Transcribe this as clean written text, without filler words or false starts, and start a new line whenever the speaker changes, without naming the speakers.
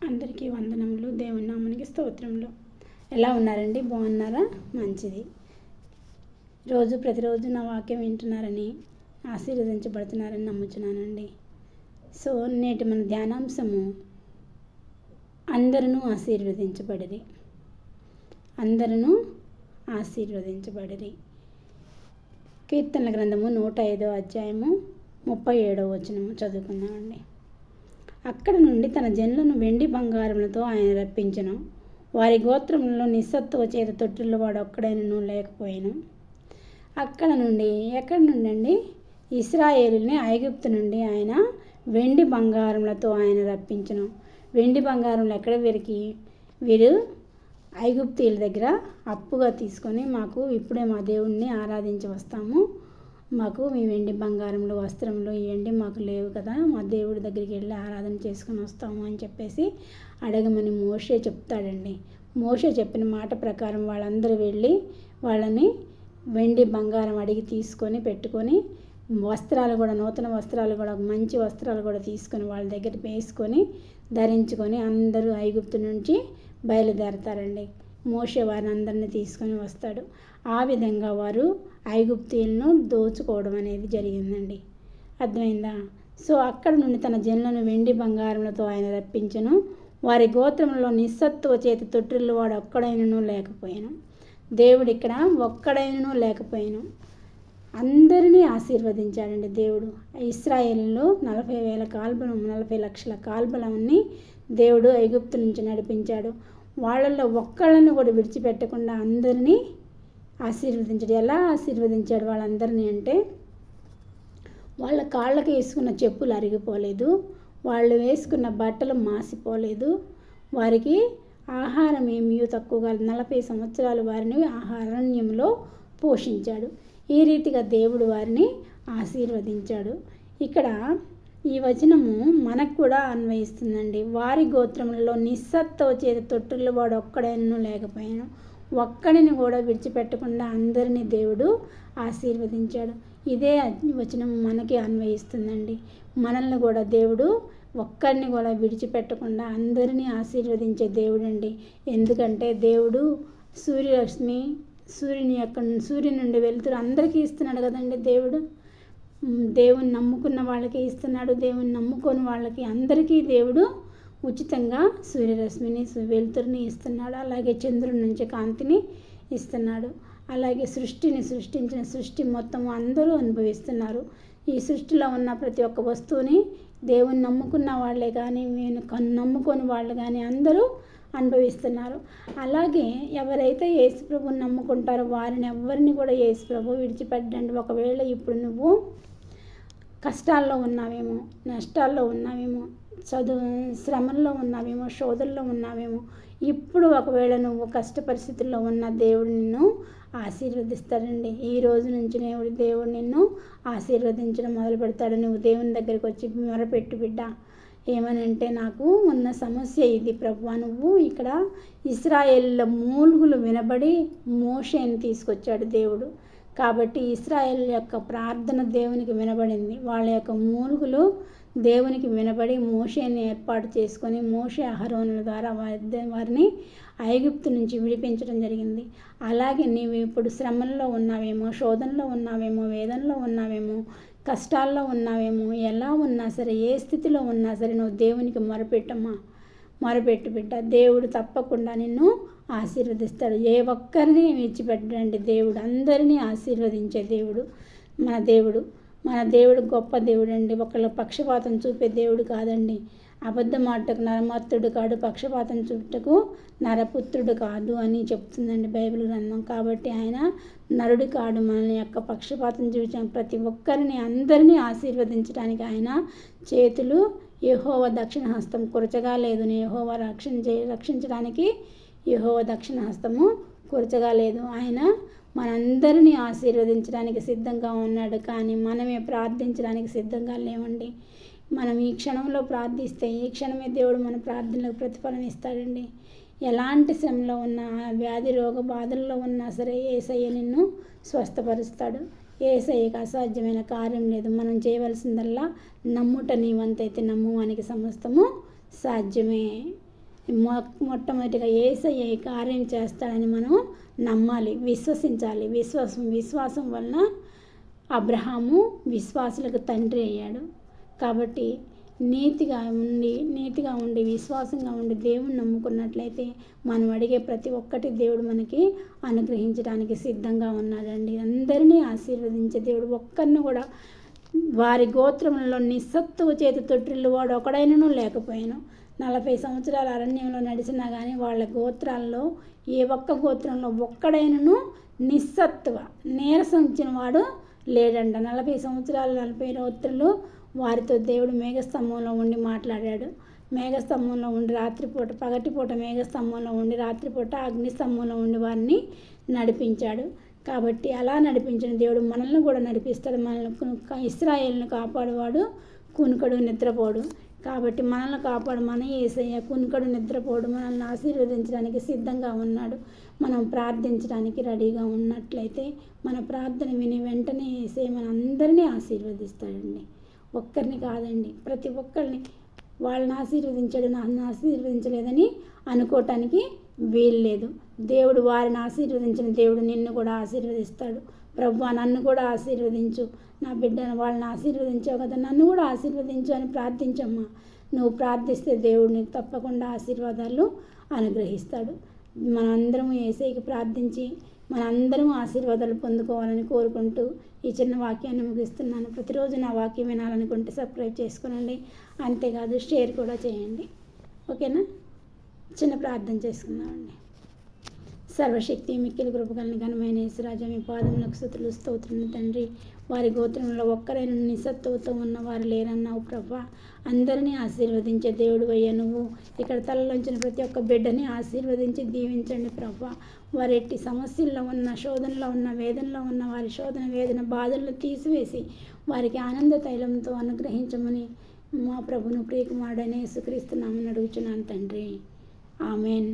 అందరికీ వందనములు. దేవుని నామానికి స్తోత్రములు. ఎలా ఉన్నారండి? బాగున్నారా? మంచిది. ప్రతిరోజు నా వాక్యం వింటున్నారని, ఆశీర్వదించబడుతున్నారని నమ్ముచున్నానండి. సో నేటి మన ధ్యానాంశము అందరూ ఆశీర్వదించబడిరి. అందరూ ఆశీర్వదించబడిరి. కీర్తనల గ్రంథము 105వ అధ్యాయము 37వ వచనము చదువుకుందామండి. అక్కడ నుండి తన జనులను వెండి బంగారములతో ఆయన రప్పించెను. వారి గోత్రములలో నిస్సత్తువ చేత తొట్టిల్లు వాడు ఒక్కడైనను లేకపోయాను. అక్కడ నుండి ఎక్కడి నుండి అండి? ఇశ్రాయేలుని ఐగుప్తు నుండి ఆయన వెండి బంగారములతో ఆయన రప్పించెను. వెండి బంగారములు ఎక్కడ? వీరు ఐగుప్తీయుల దగ్గర అప్పుగా తీసుకొని, మాకు ఇప్పుడే మా దేవుణ్ణి ఆరాధించి వస్తాము, మాకు మీ వెండి బంగారములు వస్త్రములు ఇవ్వండి, మాకు లేవు కదా, మా దేవుడి దగ్గరికి వెళ్ళి ఆరాధన చేసుకొని వస్తాము అని చెప్పేసి అడగమని మోషే చెప్తాడండి. మోషే చెప్పిన మాట ప్రకారం వాళ్ళందరూ వెళ్ళి వాళ్ళని వెండి బంగారం అడిగి తీసుకొని పెట్టుకొని, వస్త్రాలు కూడా, నూతన వస్త్రాలు కూడా, మంచి వస్త్రాలు కూడా తీసుకొని వాళ్ళ దగ్గర వేసుకొని ధరించుకొని అందరూ ఐగుప్తు నుంచి బయలుదేరతారండి. మోషే వారిని అందరినీ తీసుకొని వస్తాడు. ఆ విధంగా వారు ఐగుప్తీయులను దోచుకోవడం అనేది జరిగిందండి. అర్థమైందా? సో అక్కడ నుండి తన జనులను వెండి బంగారములతో ఆయన రప్పించెను. వారి గోత్రంలో నిస్సత్తువ చేతి తొట్టిల్లు వాడు ఒక్కడైనను లేకపోయాను. దేవుడు ఇక్కడ ఒక్కడైనను లేకపోయాను, అందరినీ ఆశీర్వదించాడండి దేవుడు. ఇశ్రాయేలులో 40 లక్షల కాల్బలాన్ని దేవుడు ఐగుప్తు నుంచి నడిపించాడు. వాళ్ళల్లో ఒక్కళ్ళను కూడా విడిచిపెట్టకుండా అందరినీ ఆశీర్వదించాడు. ఎలా ఆశీర్వదించాడు వాళ్ళందరినీ అంటే, వాళ్ళ కాళ్ళకి వేసుకున్న చెప్పులు అరిగిపోలేదు, వాళ్ళు వేసుకున్న బట్టలు మాసిపోలేదు, వారికి ఆహారం ఏమీ తక్కువగా 40 సంవత్సరాలు వారిని అరణ్యంలో పోషించాడు. ఈ రీతిగా దేవుడు వారిని ఆశీర్వదించాడు. ఇక్కడ ఈ వచనము మనకు కూడా అన్వయిస్తుందండి. వారి గోత్రములలో నిస్సత్తువ చేతి తొట్టిల్లు వాడు ఒక్కడైనను లేకపోయాను. ఒక్కడిని కూడా విడిచిపెట్టకుండా అందరినీ దేవుడు ఆశీర్వదించాడు. ఇదే వచనం మనకి అన్వయిస్తుందండి. మనల్ని కూడా దేవుడు ఒక్కడిని కూడా విడిచిపెట్టకుండా అందరినీ ఆశీర్వదించే దేవుడు అండి. ఎందుకంటే దేవుడు సూర్యరశ్మి, సూర్యుని నుండి వెలుతురు అందరికీ ఇస్తున్నాడు కదండి. దేవుని నమ్ముకున్న వాళ్ళకి ఇస్తున్నాడు, దేవుని నమ్ముకొని వాళ్ళకి అందరికీ దేవుడు ఉచితంగా సూర్యరశ్మిని, వెలుతురుని ఇస్తున్నాడు. అలాగే చంద్రుడి నుంచి కాంతిని ఇస్తున్నాడు. అలాగే సృష్టించిన సృష్టి మొత్తం అందరూ అనుభవిస్తున్నారు. ఈ సృష్టిలో ఉన్న ప్రతి ఒక్క వస్తువుని దేవుని నమ్ముకున్న వాళ్ళే కానీ, నమ్ముకొని వాళ్ళు కానీ అందరూ అనుభవిస్తున్నారు. అలాగే ఎవరైతే యేసుప్రభుని నమ్ముకుంటారో వారిని ఎవరిని కూడా యేసుప్రభు విడిచిపెట్టండి. ఒకవేళ ఇప్పుడు నువ్వు కష్టాల్లో ఉన్నావేమో, నష్టాల్లో ఉన్నావేమో, శ్రమల్లో ఉన్నావేమో, శోధనలో ఉన్నావేమో, ఇప్పుడు ఒకవేళ నువ్వు కష్ట పరిస్థితుల్లో ఉన్న దేవుడు నిన్ను ఆశీర్వదిస్తాడండి. ఈ రోజు నుంచి దేవుడు నిన్ను ఆశీర్వదించడం మొదలు పెడతాడు. నువ్వు దేవుని దగ్గరికి వచ్చి మొరపెట్టు బిడ్డ, ఏమనంటే, నాకు ఉన్న సమస్య ఇది ప్రభువా. నువ్వు ఇక్కడ ఇశ్రాయేలుల మూలుగులు వినబడి మోషేని తీసుకొచ్చాడు దేవుడు. కాబట్టి ఇశ్రాయేల్ యొక్క ప్రార్థన దేవునికి వినబడింది. వాళ్ళ యొక్క మూలుగులు దేవునికి వినబడి మోషేని ఏర్పాటు చేసుకొని మోషే అహరోనుల ద్వారా వారిని ఐగుప్తు నుంచి విడిపించడం జరిగింది. అలాగే నీవు ఇప్పుడు శ్రమల్లో ఉన్నావేమో, శోధనలో ఉన్నావేమో, వేదనలో ఉన్నావేమో, కష్టాల్లో ఉన్నావేమో, ఎలా ఉన్నా సరే, ఏ స్థితిలో ఉన్నా సరే నువ్వు దేవునికి మొరపెట్టు బిడ్డ. దేవుడు తప్పకుండా నిన్ను ఆశీర్వదిస్తాడు. ఏ ఒక్కరిని విడిచిపెట్టండి. దేవుడు అందరినీ ఆశీర్వదించే దేవుడు మన దేవుడు గొప్ప దేవుడు అండి. ఒకళ్ళ పక్షపాతం చూపే దేవుడు కాదండి. అబద్ధం ఆటకు నరమర్తుడు కాడు, పక్షపాతం చూపుటకు నరపుత్రుడు కాదు అని చెప్తుందండి బైబిల్ గ్రంథం. కాబట్టి ఆయన నరుడు కాడు. మన యొక్క పక్షపాతం చూపించిన ప్రతి ఒక్కరిని అందరినీ ఆశీర్వదించడానికి ఆయన చేతులు యెహోవా దక్షిణ హస్తం కురచగా లేదు. యెహోవా రక్షించడానికి యెహోవా దక్షిణ హస్తము కురచగా లేదు. ఆయన మనందరినీ ఆశీర్వదించడానికి సిద్ధంగా ఉన్నాడు. కానీ మనమే ప్రార్థించడానికి సిద్ధంగా లేవండి. మనం ఈ క్షణంలో ప్రార్థిస్తే ఈ క్షణమే దేవుడు మన ప్రార్థనలకు ప్రతిఫలం ఇస్తాడండి. ఎలాంటి శ్రమలో ఉన్నా, వ్యాధి రోగ బాధల్లో ఉన్నా సరే యేసయ్య నిన్ను స్వస్థపరుస్తాడు. యేసయ్యకి అసాధ్యమైన కార్యం లేదు. మనం చేయవలసిందల్లా నమ్ముట. నీ వంతైతే నమ్ము, వానికి సమస్తము సాధ్యమే. మొట్టమొదటిగా యేసయ్య ఈ కార్యం చేస్తాడని మనం నమ్మాలి, విశ్వసించాలి. విశ్వాసం వలన అబ్రహాము విశ్వాసులకు తండ్రి అయ్యాడు. కాబట్టి నీతిగా ఉండి విశ్వాసంగా ఉండి దేవుని నమ్ముకున్నట్లయితే మనం అడిగే ప్రతి ఒక్కటి దేవుడు మనకి అనుగ్రహించడానికి సిద్ధంగా ఉన్నాడండి. అందరినీ ఆశీర్వదించే దేవుడు, ఒక్కరిని కూడా వారి గోత్రములలో నిస్సత్తువ చేతి తొట్టిల్లు వాడు ఒకడైనను లేకపోయాను. 40 సంవత్సరాల అరణ్యంలో నడిచినా కానీ వాళ్ళ గోత్రాల్లో ఏ ఒక్క గోత్రంలో ఒక్కడైనను నిస్సత్తువ నీరసించిన వాడు లేడంట. 40 సంవత్సరాలు 40 రాత్రులు వారితో దేవుడు మేఘస్తంభంలో ఉండి మాట్లాడాడు. మేఘస్తంభంలో ఉండి రాత్రిపూట, పగటిపూట మేఘస్తంభంలో ఉండి రాత్రిపూట అగ్నిస్తంభంలో ఉండి వారిని నడిపించాడు. కాబట్టి అలా నడిపించిన దేవుడు మనల్ని కూడా నడిపిస్తాడు. మనల్ని ఇశ్రాయేలును కాపాడువాడు కునుకడు నిద్రపోడు. కాబట్టి మనల్ని కాపాడు మన యేసయ్య కునుకడు నిద్రపోడు. మనల్ని ఆశీర్వదించడానికి సిద్ధంగా ఉన్నాడు. మనం ప్రార్థించడానికి రెడీగా ఉన్నట్లయితే మన ప్రార్థన విని వెంటనే యేసయ్య మనందరినీ ఆశీర్వదిస్తాడండి. ఒక్కరిని కాదండి, ప్రతి ఒక్కరిని. వాళ్ళని ఆశీర్వదించాడు, నన్ను ఆశీర్వదించలేదని అనుకోవటానికి వీల్లేదు. దేవుడు వారిని ఆశీర్వదించిన దేవుడు నిన్ను కూడా ఆశీర్వదిస్తాడు. ప్రభువా నన్ను కూడా ఆశీర్వదించు, నా బిడ్డను వాళ్ళని ఆశీర్వదించావు కదా, నన్ను కూడా ఆశీర్వదించు అని ప్రార్థించమ్మా. నువ్వు ప్రార్థిస్తే దేవుడు నీకు తప్పకుండా ఆశీర్వాదాలు అనుగ్రహిస్తాడు. మనందరము యేసయ్యకి ప్రార్థించి మనందరం ఆశీర్వాదాలు పొందుకోవాలని కోరుకుంటూ ఈ చిన్న వాక్యాన్ని ముగిస్తున్నాను. ప్రతిరోజు నా వాక్యం వినాలనుకుంటే సబ్స్క్రైబ్ చేసుకోనండి. అంతేకాదు షేర్ కూడా చేయండి. ఓకేనా? చిన్న ప్రార్థన చేసుకున్నామండి. సర్వశక్తి మిక్కిలి కృపగలని ఘనమైన యేసురాజా, మీ పాదములకు స్తుతులు స్తోత్రములు తండ్రి. వారి గోత్రంలో ఒక్కరైనా నిస్సత్తువతో ఉన్నవారు లేరన్నావు ప్రభా. అందరినీ ఆశీర్వదించే దేవుడు అయ్యా నువ్వు. ఇక్కడ తలలోంచిన ప్రతి ఒక్క బిడ్డని ఆశీర్వదించి దీవించండి ప్రభా. వారి ఎట్టి సమస్యల్లో ఉన్న, శోధనలో ఉన్న, వేదనలో ఉన్న వారి శోధన వేదన బాధలను తీసివేసి వారికి ఆనంద తైలంతో అనుగ్రహించమని మా ప్రభును ప్రియకుమారుడైన యేసుక్రీస్తు నామమున అడుగుచున్నాను తండ్రి. ఆమెన్.